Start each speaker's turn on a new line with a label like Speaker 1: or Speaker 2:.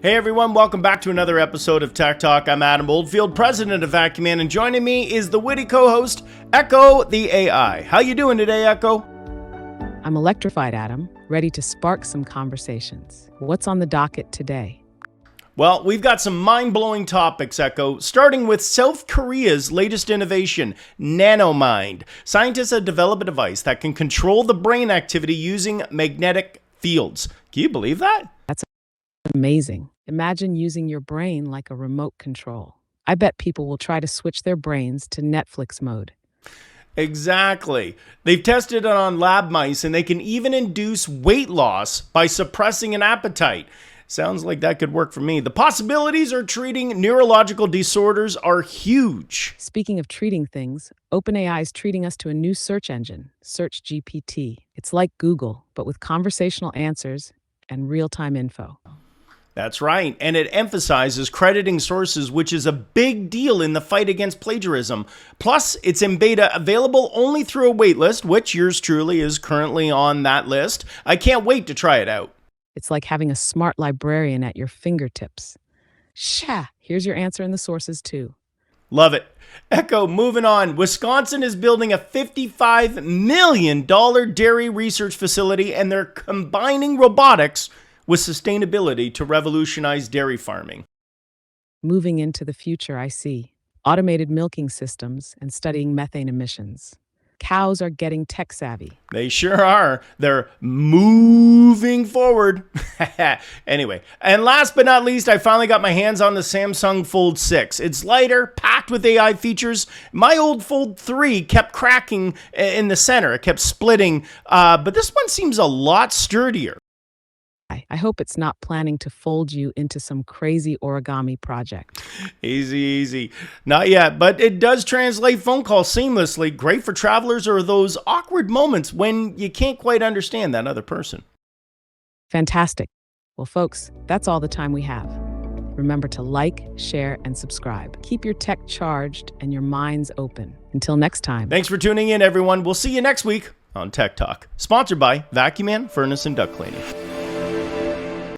Speaker 1: Hey everyone, welcome back to another episode of Tech Talk. I'm Adam Oldfield, president of Vacuum, and joining me is the witty co-host, Echo the AI. How you doing today, Echo?
Speaker 2: I'm electrified, Adam, ready to spark some conversations. What's on the docket today?
Speaker 1: Well, we've got some mind-blowing topics, Echo, starting with South Korea's latest innovation, Nano-MIND. Scientists have developed a device that can control the brain activity using magnetic fields. Can you believe that?
Speaker 2: That's amazing. Imagine using your brain like a remote control. I bet people will try to switch their brains to Netflix mode.
Speaker 1: Exactly. They've tested it on lab mice, and they can even induce weight loss by suppressing an appetite. Sounds like that could work for me. The possibilities of treating neurological disorders are huge.
Speaker 2: Speaking of treating things, OpenAI is treating us to a new search engine, SearchGPT. It's like Google, but with conversational answers and real-time info.
Speaker 1: That's right, and it emphasizes crediting sources, which is a big deal in the fight against plagiarism. Plus, it's in beta, available only through a waitlist, which yours truly is currently on that list. I can't wait to try it out.
Speaker 2: It's like having a smart librarian at your fingertips. Here's your answer and the sources too.
Speaker 1: Love it. Echo, moving on. Wisconsin is building a $55 million dairy research facility, and they're combining robotics with sustainability to revolutionize dairy farming.
Speaker 2: Moving into the future, I see. Automated milking systems and studying methane emissions. Cows are getting tech savvy.
Speaker 1: They sure are. They're moving forward. Anyway, and last but not least, I finally got my hands on the Samsung Fold 6. It's lighter, packed with AI features. My old Fold 3 kept cracking in the center. It kept splitting, but this one seems a lot sturdier.
Speaker 2: I hope it's not planning to fold you into some crazy origami project.
Speaker 1: Easy. Not yet, but it does translate phone calls seamlessly. Great for travelers or those awkward moments when you can't quite understand that other person.
Speaker 2: Fantastic. Well, folks, that's all the time we have. Remember to like, share, and subscribe. Keep your tech charged and your minds open. Until next time.
Speaker 1: Thanks for tuning in, everyone. We'll see you next week on Tech Talk, sponsored by Vacuum Man Furnace and Duct Cleaning.